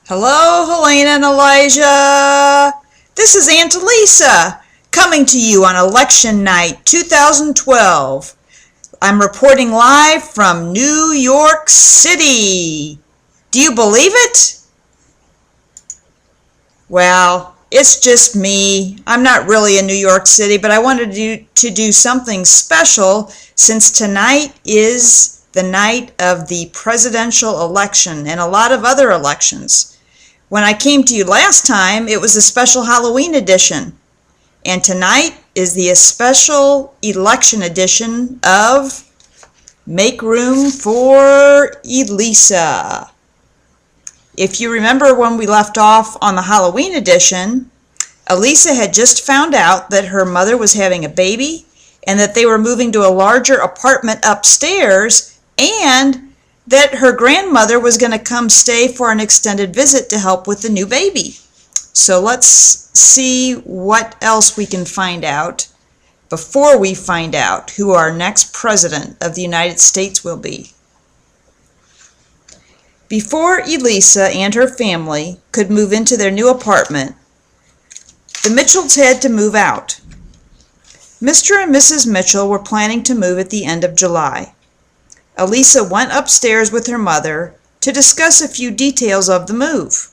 Hello, Helena and Elijah. This is Aunt Elisa coming to you on election night 2012. I'm reporting live from New York City. Do you believe it? Well, it's just me. I'm not really in New York City, but I wanted to do something special since tonight is the night of the presidential election and a lot of other elections. When I came to you last time, it was a special Halloween edition. And tonight is the special election edition of Make Room for Elisa. If you remember when we left off on the Halloween edition, Elisa had just found out that her mother was having a baby and that they were moving to a larger apartment upstairs, and that her grandmother was going to come stay for an extended visit to help with the new baby. So let's see what else we can find out before we find out who our next president of the United States will be. Before Elisa and her family could move into their new apartment, the Mitchells had to move out. Mr. and Mrs. Mitchell were planning to move at the end of July. Elisa went upstairs with her mother to discuss a few details of the move.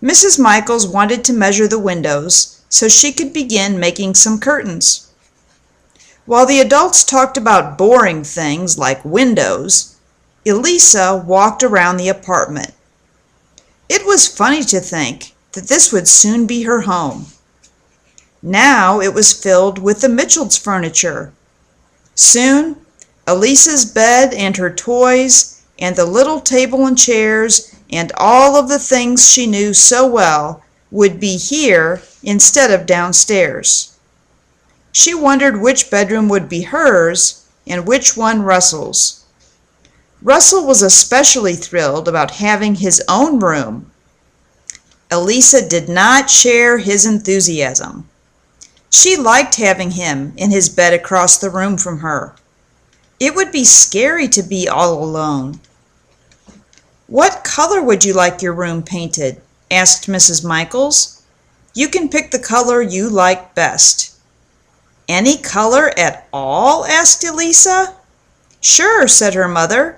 Mrs. Michaels wanted to measure the windows so she could begin making some curtains. While the adults talked about boring things like windows, Elisa walked around the apartment. It was funny to think that this would soon be her home. Now it was filled with the Mitchells' furniture. Soon, Elisa's bed and her toys and the little table and chairs and all of the things she knew so well would be here instead of downstairs. She wondered which bedroom would be hers and which one Russell's. Russell was especially thrilled about having his own room. Elisa did not share his enthusiasm. She liked having him in his bed across the room from her. It would be scary to be all alone. "What color would you like your room painted?" asked Mrs. Michaels. "You can pick the color you like best." "Any color at all?" asked Elisa. "Sure," said her mother.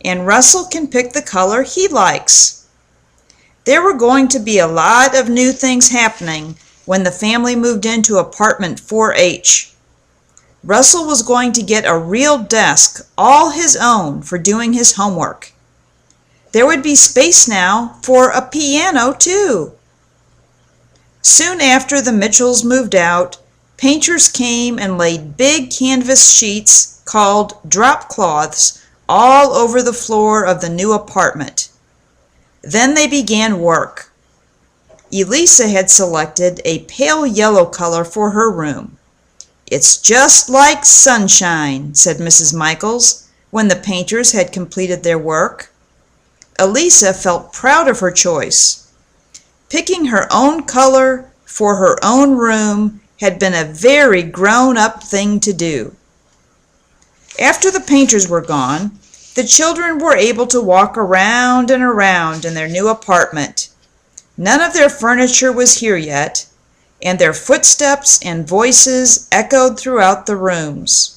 "And Russell can pick the color he likes." There were going to be a lot of new things happening when the family moved into apartment 4H. Russell was going to get a real desk all his own for doing his homework. There would be space now for a piano, too. Soon after the Mitchells moved out, painters came and laid big canvas sheets called drop cloths all over the floor of the new apartment. Then they began work. Elisa had selected a pale yellow color for her room. "It's just like sunshine," said Mrs. Michaels when the painters had completed their work. Elisa felt proud of her choice. Picking her own color for her own room had been a very grown-up thing to do. After the painters were gone, the children were able to walk around and around in their new apartment. None of their furniture was here yet, and their footsteps and voices echoed throughout the rooms.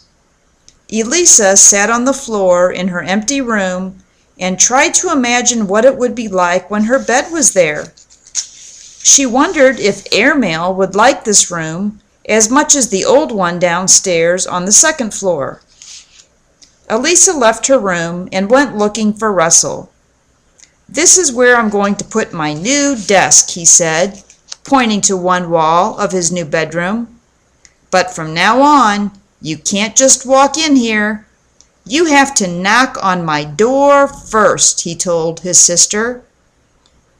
Elisa sat on the floor in her empty room and tried to imagine what it would be like when her bed was there. She wondered if airmail would like this room as much as the old one downstairs on the second floor. Elisa left her room and went looking for Russell. "This is where I'm going to put my new desk," he said, pointing to one wall of his new bedroom. "But from now on, you can't just walk in here. You have to knock on my door first," he told his sister.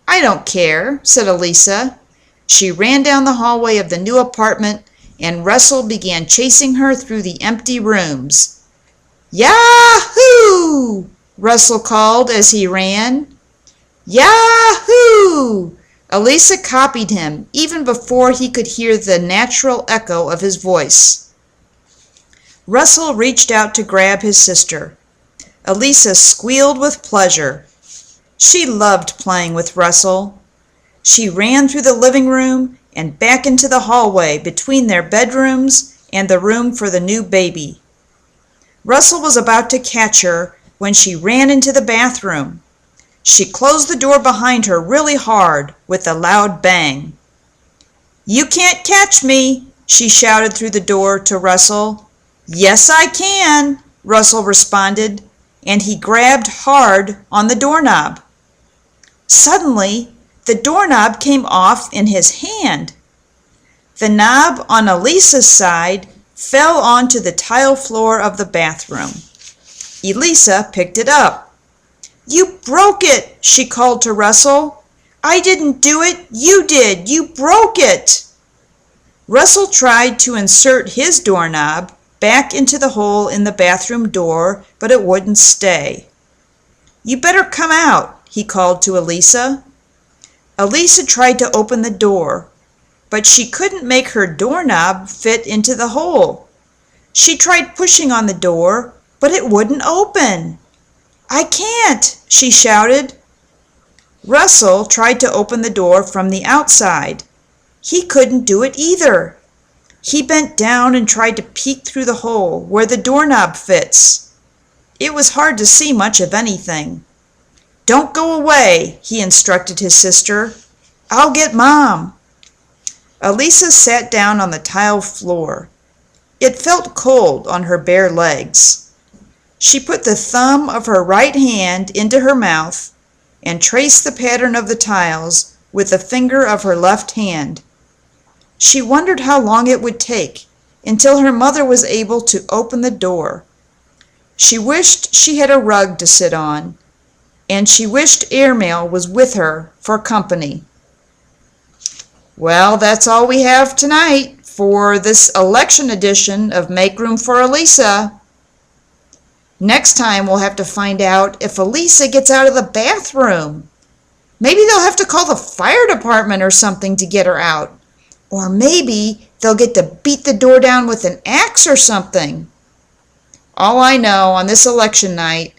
"I don't care," said Elisa. She ran down the hallway of the new apartment, and Russell began chasing her through the empty rooms. "Yahoo!" Russell called as he ran. "Yahoo!" Elisa copied him even before he could hear the natural echo of his voice. Russell reached out to grab his sister. Elisa squealed with pleasure. She loved playing with Russell. She ran through the living room and back into the hallway between their bedrooms and the room for the new baby. Russell was about to catch her when she ran into the bathroom. She closed the door behind her really hard with a loud bang. "You can't catch me," she shouted through the door to Russell. "Yes, I can," Russell responded, and he grabbed hard on the doorknob. Suddenly, the doorknob came off in his hand. The knob on Elisa's side fell onto the tile floor of the bathroom. Elisa picked it up. "You broke it," she called to Russell. "I didn't do it. You did. You broke it." Russell tried to insert his doorknob back into the hole in the bathroom door, but it wouldn't stay. "You better come out," he called to Elisa. Elisa tried to open the door, but she couldn't make her doorknob fit into the hole. She tried pushing on the door, but it wouldn't open. "I can't," she shouted. Russell tried to open the door from the outside. He couldn't do it either. He bent down and tried to peek through the hole where the doorknob fits. It was hard to see much of anything. "Don't go away," he instructed his sister. "I'll get Mom." Elisa sat down on the tile floor. It felt cold on her bare legs. She put the thumb of her right hand into her mouth and traced the pattern of the tiles with the finger of her left hand. She wondered how long it would take until her mother was able to open the door. She wished she had a rug to sit on, and she wished Airmail was with her for company. Well, that's all we have tonight for this election edition of Make Room for Elisa. Next time we'll have to find out if Elisa gets out of the bathroom. Maybe they'll have to call the fire department or something to get her out. Or maybe they'll get to beat the door down with an axe or something. All I know on this election night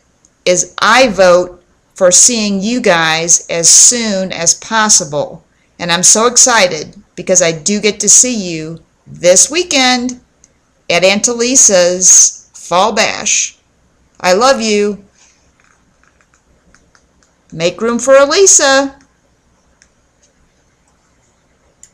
is I vote for seeing you guys as soon as possible. And I'm so excited because I do get to see you this weekend at Aunt Elisa's Fall Bash. I love you. Make room for Elisa.